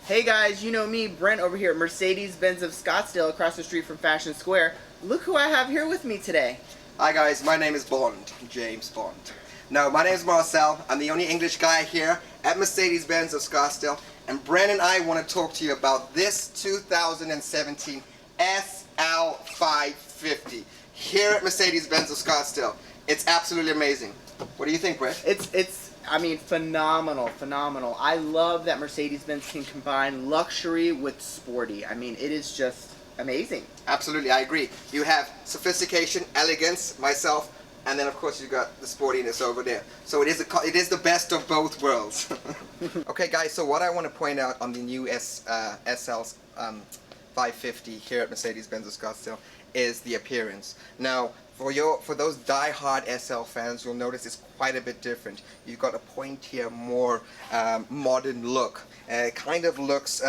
Hey guys, you know me, Brent over here at Mercedes Benz of Scottsdale across the street from Fashion Square. Look who I have here with me today. Hi guys, my name is Bond, James Bond. No, my name is Marcel. I'm the only English guy here at Mercedes Benz of Scottsdale, and Brent and I want to talk to you about this 2017 SL-550 here at Mercedes Benz of Scottsdale. It's absolutely amazing. What do you think, Brent? I mean, phenomenal. I love that Mercedes-Benz can combine luxury with sporty. I mean, it is just amazing. Absolutely, I agree. You have sophistication, elegance, myself, and then of course you got the sportiness over there. So it is the best of both worlds. Okay guys, so what I want to point out on the new SL's 550 here at Mercedes-Benz of Scottsdale is the appearance. Now, for those die-hard SL fans, you'll notice it's quite a bit different. You've got a pointier, more modern look. It kind of looks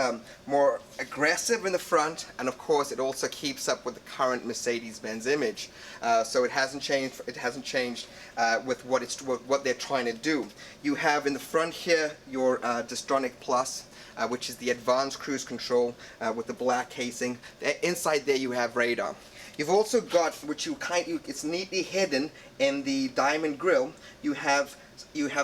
more aggressive in the front, and of course it also keeps up with the current Mercedes-Benz image. So it hasn't changed. It hasn't changed with what they're trying to do. You have in the front here your Distronic Plus, which is the advanced cruise control with the black casing. Inside there you have radar. You've also got, it's neatly hidden in the diamond grille. You have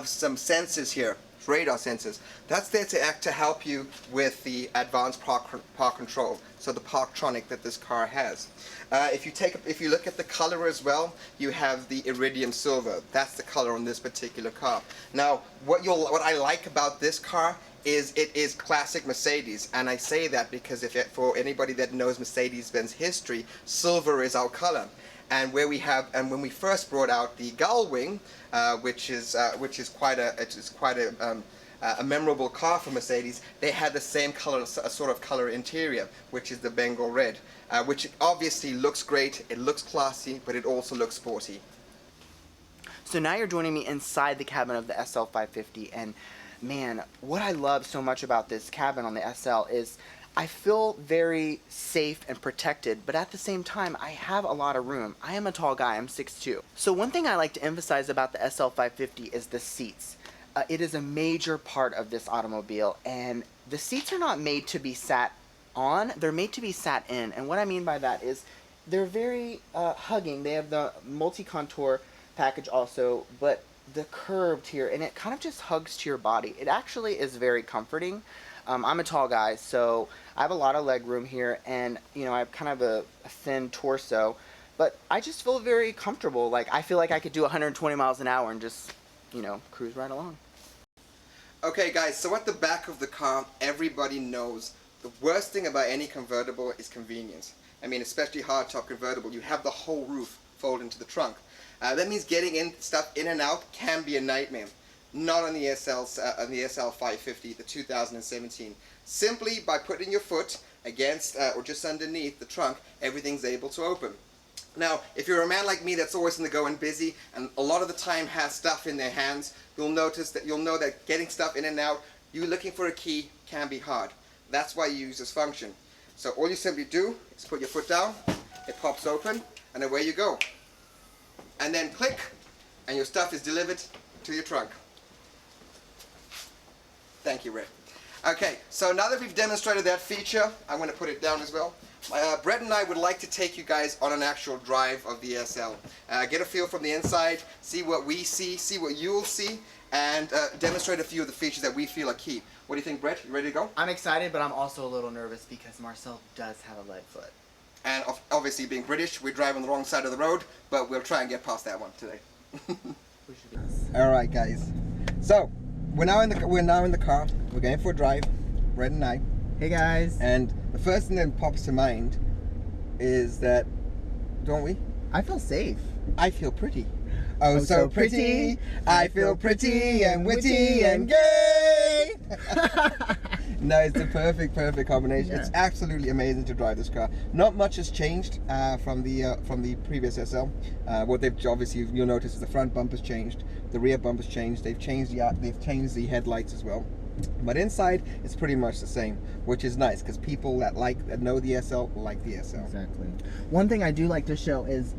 some sensors here, radar sensors. That's there to help you with the advanced park control. So the Parktronic that this car has. If you look at the color as well, you have the iridium silver. That's the color on this particular car. Now, what I like about this car is it is classic Mercedes, and I say that because for anybody that knows Mercedes-Benz history, silver is our color. And when we first brought out the gull wing, which is quite a memorable car for Mercedes, they had the same color, a sort of color interior, which is the Bengal red, which obviously looks great. It looks classy, but it also looks sporty. So now you're joining me inside the cabin of the SL550, and man, what I love so much about this cabin on the SL is I feel very safe and protected, but at the same time, I have a lot of room. I am a tall guy, I'm 6'2". So one thing I like to emphasize about the SL550 is the seats. It is a major part of this automobile, and the seats are not made to be sat on, they're made to be sat in. And what I mean by that is they're very hugging. They have the multi-contour package also, but the curved here, and it kind of just hugs to your body. It actually is very comforting. I'm a tall guy, so I have a lot of leg room here, and you know, I have kind of a thin torso, but I just feel very comfortable. Like, I feel like I could do 120 miles an hour and just, you know, cruise right along. Okay guys, so at the back of the car, everybody knows the worst thing about any convertible is convenience. I mean, especially hardtop convertible, you have the whole roof fold into the trunk. That means getting stuff in and out can be a nightmare. Not on the SL550, the 2017. Simply by putting your foot against or just underneath the trunk, everything's able to open. Now, if you're a man like me that's always in the go and busy, and a lot of the time has stuff in their hands, you'll know that getting stuff in and out, you looking for a key can be hard. That's why you use this function. So all you simply do is put your foot down, it pops open, and away you go. And then click, and your stuff is delivered to your trunk. Thank you, Red. Okay, so now that we've demonstrated that feature, I'm going to put it down as well. Brett and I would like to take you guys on an actual drive of the SL. Get a feel from the inside, see what we see what you'll see, and demonstrate a few of the features that we feel are key. What do you think, Brett? You ready to go? I'm excited, but I'm also a little nervous because Marcel does have a lead foot. And obviously, being British, we drive on the wrong side of the road, but we'll try and get past that one today. All right, guys. So we're now in the car. We're going for a drive, Red and I. Hey guys. And the first thing that pops to mind is that, don't we? I feel safe. I feel pretty. Oh, so pretty. I feel pretty and witty and gay. No, it's the perfect combination. Yeah. It's absolutely amazing to drive this car. Not much has changed from the previous SL. What they've obviously, you'll notice, is the front bumper's changed, the rear bumper's changed. They've changed the headlights as well. But inside, it's pretty much the same, which is nice because people that know the SL like the SL. Exactly. One thing I do like to show is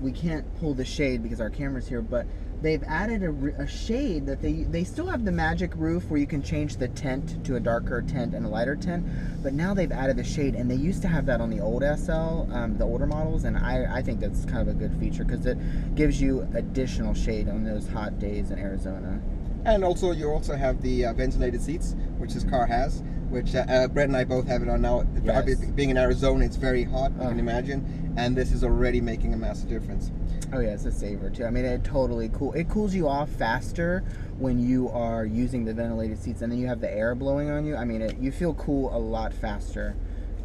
we can't pull the shade because our camera's here, but they've added a shade that they still have the magic roof where you can change the tint to a darker tint and a lighter tint, but now they've added the shade, and they used to have that on the old SL, the older models, and I think that's kind of a good feature because it gives you additional shade on those hot days in Arizona. And also, you also have the ventilated seats, which this car has, which Brett and I both have it on now. Yes. Being in Arizona, it's very hot, you can imagine, and this is already making a massive difference. Oh yeah, it's a saver too. I mean, it cools you off faster when you are using the ventilated seats, and then you have the air blowing on you. I mean, you feel cool a lot faster,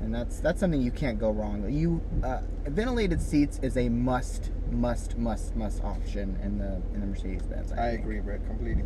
and that's something you can't go wrong. Ventilated seats is a must option in the Mercedes-Benz. I agree, Brett, completely.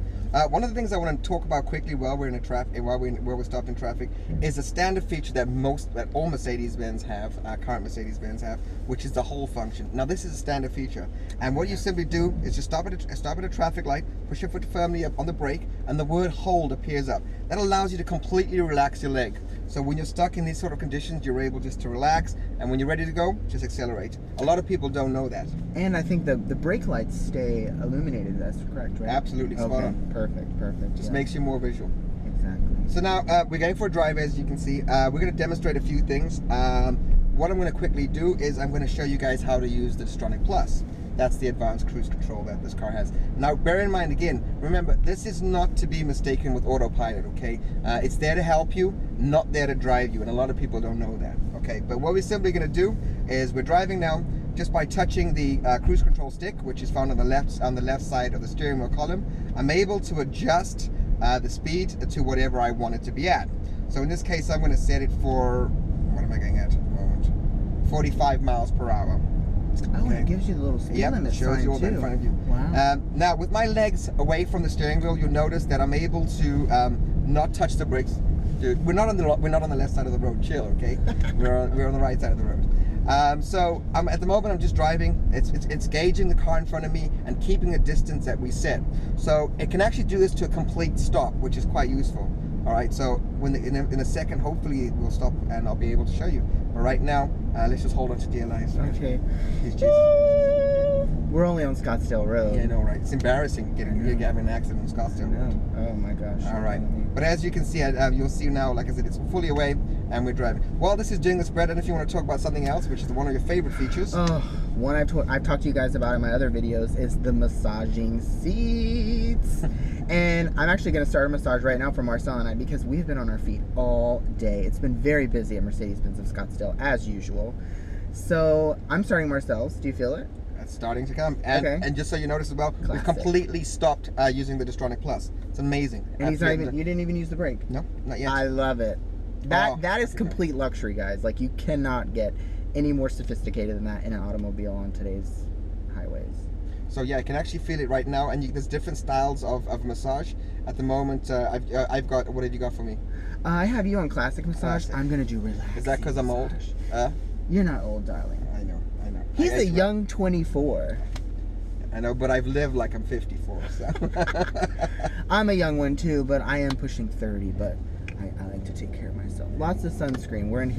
One of the things I want to talk about quickly while we're in while we're stopped in traffic is a standard feature that all Mercedes-Benz have, current Mercedes-Benz have, which is the hold function. Now this is a standard feature, and what you simply do is just stop at a traffic light, push your foot firmly up on the brake, and the word hold appears up. That allows you to completely relax your leg. So when you're stuck in these sort of conditions, you're able just to relax, and when you're ready to go, just accelerate. A lot of people don't know that. And I think the brake lights stay illuminated. That's correct, right? Absolutely, spot on. Perfect. Just makes you more visual. Exactly. So now we're going for a drive, as you can see. We're going to demonstrate a few things. What I'm going to quickly do is I'm going to show you guys how to use the Distronic Plus. That's the advanced cruise control that this car has. Now, bear in mind again, remember, this is not to be mistaken with autopilot, okay? It's there to help you, not there to drive you, and a lot of people don't know that, okay? But what we're simply going to do is we're driving now just by touching the cruise control stick, which is found on the left side of the steering wheel column. I'm able to adjust the speed to whatever I want it to be at. So in this case, I'm going to set it for, what am I going at the moment? 45 miles per hour. Oh, okay. It gives you the little speed limit sign, shows you all that in front of you. Wow. Now, with my legs away from the steering wheel, you'll notice that I'm able to not touch the brakes. Dude, we're not on the left side of the road. Chill, okay? we're on the right side of the road. So at the moment, I'm just driving. It's gauging the car in front of me and keeping a distance that we set. So it can actually do this to a complete stop, which is quite useful. All right. So when in a second, hopefully it will stop and I'll be able to show you. But right now, let's just hold on to DLI. So okay. We're We're only on Scottsdale Road. Yeah, I know, right? It's embarrassing having an accident on Scottsdale Road. Oh my gosh. All right. But as you can see, you'll see now, like I said, it's fully away and we're driving. While this is doing this, Brett, I don't know if you want to talk about something else, which is one of your favorite features. One I've talked to you guys about in my other videos is the massaging seats. And I'm actually going to start a massage right now for Marcel and I because we've been on our feet all day. It's been very busy at Mercedes-Benz of Scottsdale, as usual. So I'm starting Marcel's. Do you feel it? That's starting to come. And just so you notice as well, we've completely stopped using the Distronic Plus. It's amazing. And he's not even, you didn't even use the brake? No, not yet. I love it. That is complete luxury, guys. Like, you cannot get any more sophisticated than that in an automobile on today's highways. So yeah, I can actually feel it right now, and there's different styles of massage. At the moment, I've got, what have you got for me? I have you on classic massage. I'm gonna do relaxing. Is that because I'm old? You're not old, darling. I know. He's a young 24. I know, but I've lived like I'm 54. So. I'm a young one too, but I am pushing 30. But I like to take care of myself. Lots of sunscreen. We're in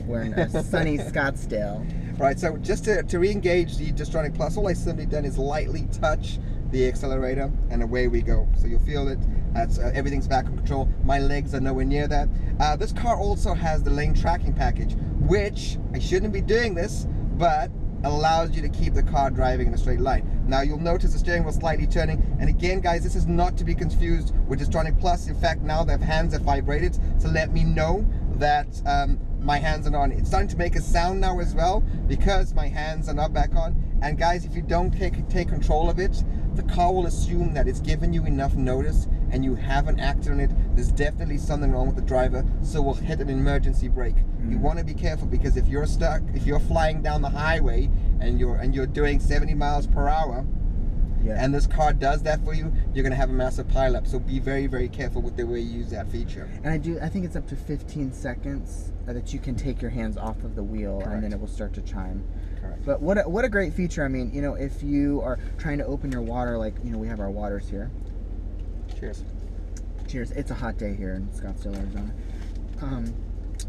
sunny Scottsdale. Right. So just to re-engage the Distronic Plus, all I simply done is lightly touch the accelerator, and away we go. So you'll feel it. Everything's back in control. My legs are nowhere near that. This car also has the lane tracking package, which I shouldn't be doing this, but allows you to keep the car driving in a straight line. Now you'll notice the steering wheel slightly turning, and again, guys, this is not to be confused with Distronic Plus. In fact, now the hands have vibrated to let me know that my hands are on. It's starting to make a sound now as well because my hands are not back on. And guys, if you don't take control of it, the car will assume that it's given you enough notice and you haven't acted on it. There's definitely something wrong with the driver, so we'll hit an emergency brake. You want to be careful, because if you're stuck, if you're flying down the highway and you're doing 70 miles per hour, and this car does that for you, you're going to have a massive pileup. So be very, very careful with the way you use that feature. And I think it's up to 15 seconds that you can take your hands off of the wheel. Correct. And then it will start to chime. Correct. But what a great feature. I mean, you know, if you are trying to open your water, like, you know, we have our waters here. Cheers. Cheers. It's a hot day here in Scottsdale, Arizona.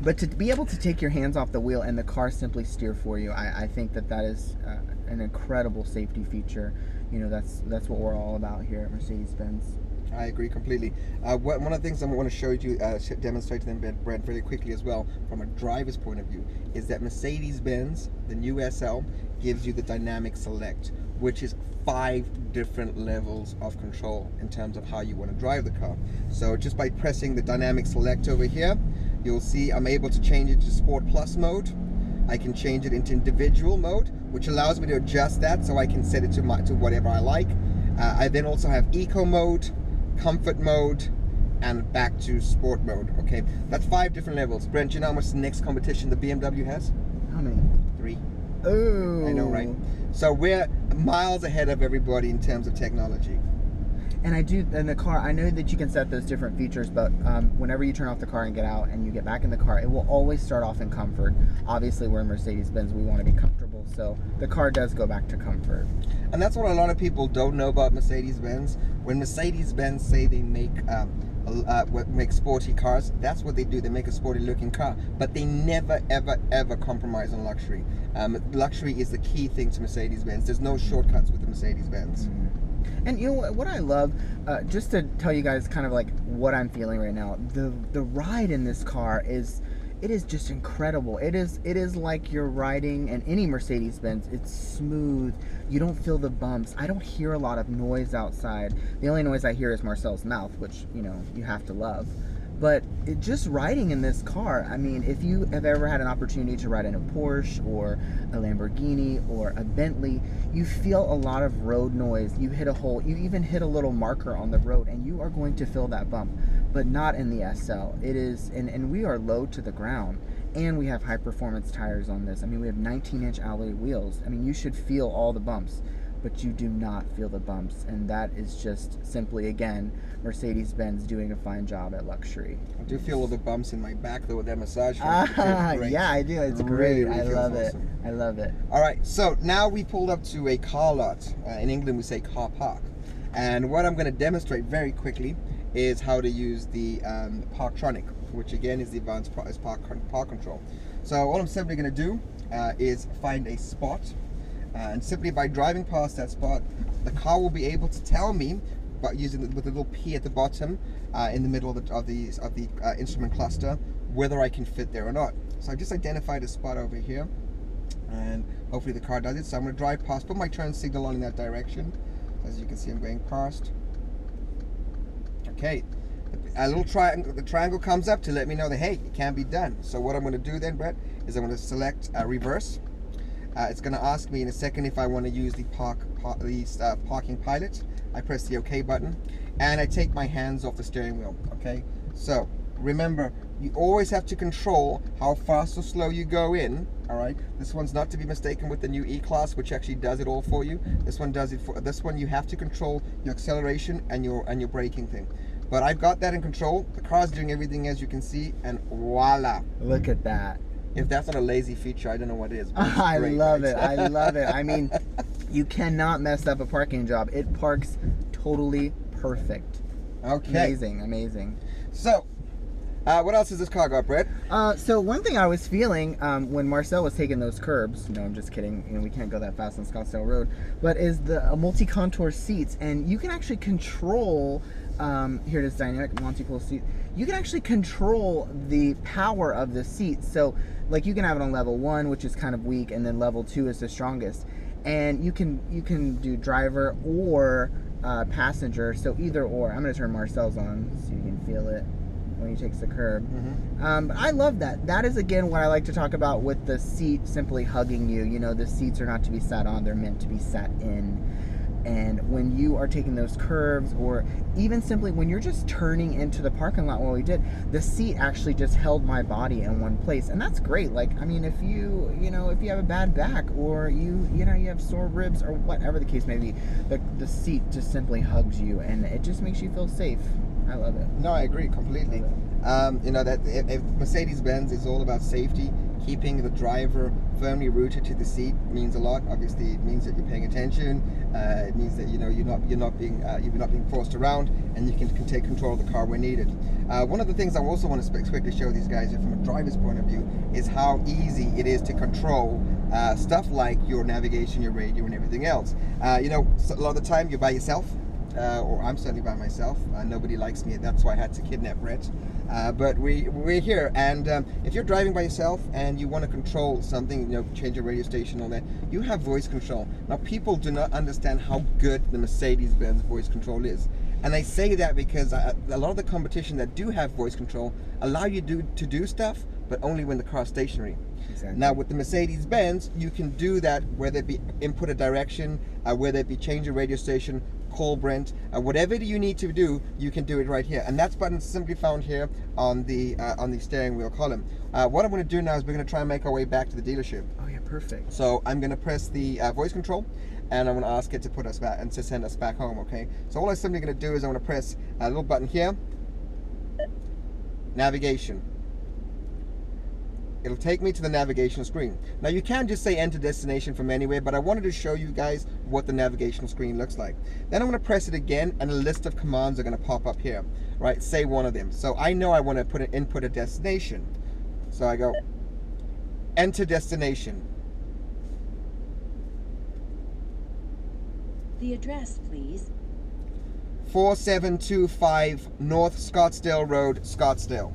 But to be able to take your hands off the wheel and the car simply steer for you, I think that is an incredible safety feature. You know, that's what we're all about here at Mercedes-Benz. I agree completely. One of the things I want to show you, demonstrate to them, Brent, really quickly as well, from a driver's point of view, is that Mercedes-Benz, the new SL, gives you the dynamic select, which is 5 different levels of control in terms of how you want to drive the car. So just by pressing the dynamic select over here, you'll see I'm able to change it to Sport Plus mode. I can change it into individual mode, which allows me to adjust that so I can set it to whatever I like. I then also have eco mode, comfort mode, and back to sport mode. Okay, that's 5 different levels. Brent, you know how much the next competition the BMW has? How many? 3. Oh, I know, right? So we're miles ahead of everybody in terms of technology. And in the car, I know that you can set those different features, but whenever you turn off the car and get out and you get back in the car, it will always start off in comfort. Obviously, we're in Mercedes-Benz, we want to be comfortable, so the car does go back to comfort. And that's what a lot of people don't know about Mercedes-Benz. When Mercedes-Benz say they make sporty cars, that's what they do. They make a sporty looking car, but they never ever compromise on luxury. Luxury is the key thing to Mercedes-Benz. There's no shortcuts with the Mercedes-Benz. Mm-hmm. And you know what I love, just to tell you guys kind of like what I'm feeling right now, the ride in this car is just incredible. It is like you're riding in any Mercedes-Benz. It's smooth. You don't feel the bumps. I don't hear a lot of noise outside. The only noise I hear is Marcel's mouth, which, you know, you have to love. But just riding in this car, I mean, if you have ever had an opportunity to ride in a Porsche or a Lamborghini or a Bentley, you feel a lot of road noise. You hit a hole, you even hit a little marker on the road, and you are going to feel that bump, but not in the SL. It is, and we are low to the ground, and we have high performance tires on this. I mean, we have 19-inch alloy wheels. I mean, you should feel all the bumps, but you do not feel the bumps, and that is just simply, again, Mercedes-Benz doing a fine job at luxury. I do feel all the bumps in my back though with that massage. Yeah, I do. It's great. Really I love it. awesome. I love it. All right, so now we pulled up to a car lot. In England, we say car park. And what I'm going to demonstrate very quickly is how to use the Parktronic, which again is the advanced park control. So all I'm simply going to do is find a spot. And simply by driving past that spot, the car will be able to tell me, but using with a little P at the bottom, in the middle of the instrument cluster, whether I can fit there or not. So I just identified a spot over here, and hopefully the car does it. So I'm going to drive past, put my turn signal on in that direction. As you can see, I'm going past. Okay, a little triangle. The triangle comes up to let me know that hey, it can be done. So what I'm going to do then, Brett, is I'm going to select reverse. It's going to ask me in a second if I want to use the parking pilot. I press the OK button, and I take my hands off the steering wheel. Okay, so remember, you always have to control how fast or slow you go in. All right, this one's not to be mistaken with the new E-Class, which actually does it all for you. This one does it for this one. You have to control your acceleration and your braking thing. But I've got that in control. The car's doing everything, as you can see, and voila! Look at that. If that's not a lazy feature, I don't know what is. I love it. I love it. I mean, you cannot mess up a parking job. It parks totally perfect. Okay. Amazing, amazing. So, what else has this car got, Brett? So one thing I was feeling when Marcel was taking those curbs, no, I'm just kidding, you know, we can't go that fast on Scottsdale Road, but is the multi-contour seats, and you can actually control, here it is, dynamic multi-contour seat. You can actually control the power of the seat. So, like, you can have it on level 1, which is kind of weak, and then level 2 is the strongest. And you can do driver or passenger, so either or. I'm going to turn Marcel's on so you can feel it when he takes the curb. But I love that. That is, again, what I like to talk about with the seat simply hugging you. You know, the seats are not to be sat on, they're meant to be sat in. And when you are taking those curves, or even simply when you're just turning into the parking lot, what we did, the seat actually just held my body in one place, and that's great. Like, I mean, if you have a bad back, or you have sore ribs, or whatever the case may be, the seat just simply hugs you, and it just makes you feel safe. I love it. No, I agree completely. You know that if Mercedes-Benz is all about safety, keeping the driver firmly rooted to the seat means a lot. Obviously, it means that you're paying attention. It means that you're not being forced around, and you can take control of the car when needed. One of the things I also want to quickly show these guys from a driver's point of view is how easy it is to control stuff like your navigation, your radio, and everything else. So a lot of the time you're by yourself. Or I'm certainly by myself. Nobody likes me. That's why I had to kidnap Brett. But we're here, and if you're driving by yourself and you want to control something, change your radio station, all that, you have voice control. Now, people do not understand how good the Mercedes-Benz voice control is, and I say that because a lot of the competition that do have voice control allow you to do stuff, but only when the car's stationary. Exactly. Now, with the Mercedes-Benz, you can do that, whether it be input a direction, whether it be change a radio station, call Brent, whatever you need to do, you can do it right here. And that's button simply found here on the steering wheel column. What I'm going to do now is we're going to try and make our way back to the dealership. Oh yeah, perfect. So I'm going to press the voice control, and I'm going to ask it to put us back and to send us back home. Okay. So all I'm simply going to do is I'm going to press a little button here, navigation. It'll take me to the navigation screen. Now, you can just say enter destination from anywhere, but I wanted to show you guys what the navigation screen looks like. Then I'm going to press it again, and a list of commands are going to pop up here. Right, say one of them. So I know I want to input a destination. So I go enter destination. The address, please. 4725 North Scottsdale Road, Scottsdale.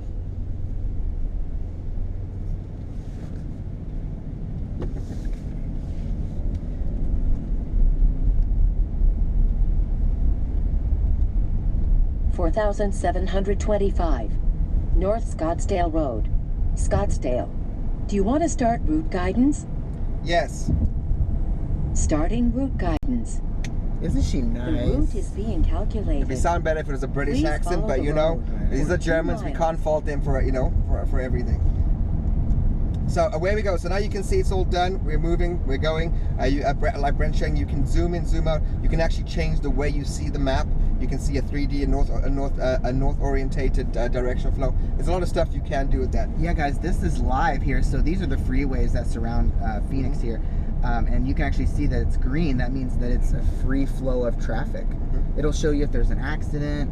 $4,725 North Scottsdale Road, Scottsdale. Do you want to start route guidance? Yes. Starting route guidance. Isn't she nice? The route is being calculated. It'd sound better if it was a British Please accent, but follow the road. these are Germans. We can't fault them for for everything. So away we go. So now you can see it's all done. We're moving. We're going. Like Brent's showing, you can zoom in, zoom out. You can actually change the way you see the map. You can see a 3D, a north orientated directional flow. There's a lot of stuff you can do with that. Yeah, guys, this is live here. So these are the freeways that surround Phoenix here. And you can actually see that it's green. That means that it's a free flow of traffic. Mm-hmm. It'll show you if there's an accident,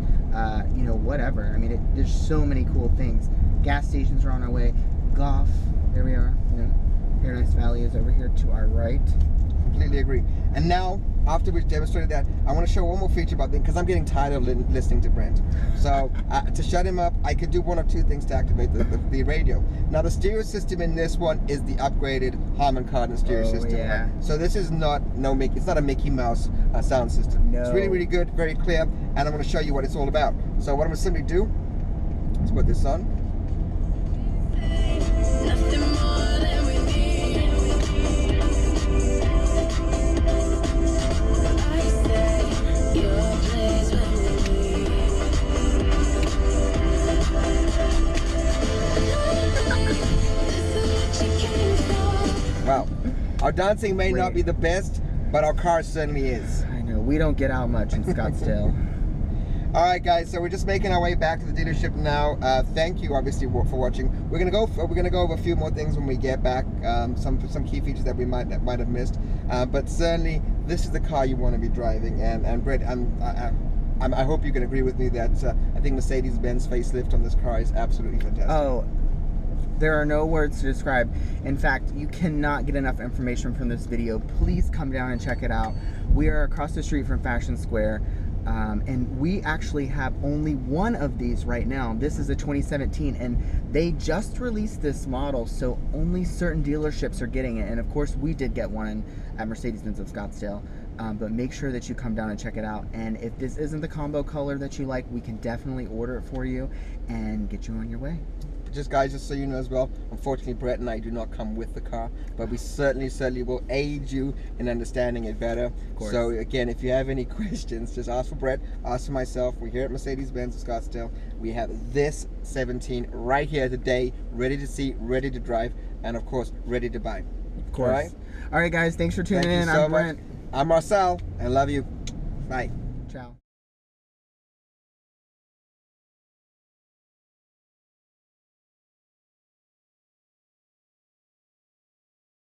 whatever. I mean, there's so many cool things. Gas stations are on our way. Golf, there we are. Paradise Valley is over here to our right. Completely agree. And now, after we've demonstrated that, I want to show one more feature about this, because I'm getting tired of listening to Brent. So to shut him up, I could do one or two things to activate the radio. Now, the stereo system in this one is the upgraded Harman Kardon stereo system. Yeah. So this is not it's not a Mickey Mouse sound system. No. It's really, really good, very clear, and I'm going to show you what it's all about. So what I'm going to simply do is put this on. Wow, our dancing may not be the best, but our car certainly is. I know, we don't get out much in Scottsdale. All right, guys, so we're just making our way back to the dealership now. Thank you, obviously, for watching. We're gonna go over a few more things when we get back. Some key features that we might have missed, but certainly this is the car you want to be driving. And Brett, I hope you can agree with me that I think Mercedes-Benz facelift on this car is absolutely fantastic. Oh, there are no words to describe. In fact, you cannot get enough information from this video. Please come down and check it out. We are across the street from Fashion Square. And we actually have only one of these right now. This is a 2017, and they just released this model, so only certain dealerships are getting it. And of course, we did get one at Mercedes Benz of Scottsdale. But make sure that you come down and check it out. And if this isn't the combo color that you like, we can definitely order it for you and get you on your way. Just guys, just so you know as well, unfortunately Brett and I do not come with the car, but we certainly will aid you in understanding it better. Of course. So again, if you have any questions, just ask for Brett, ask for myself. We're here at Mercedes-Benz of Scottsdale. We have this 17 right here today, ready to see, ready to drive, and of course, ready to buy. Of course. All right guys, thanks for tuning in. I'm Brent. I'm Marcel, and love you. Bye. Ciao.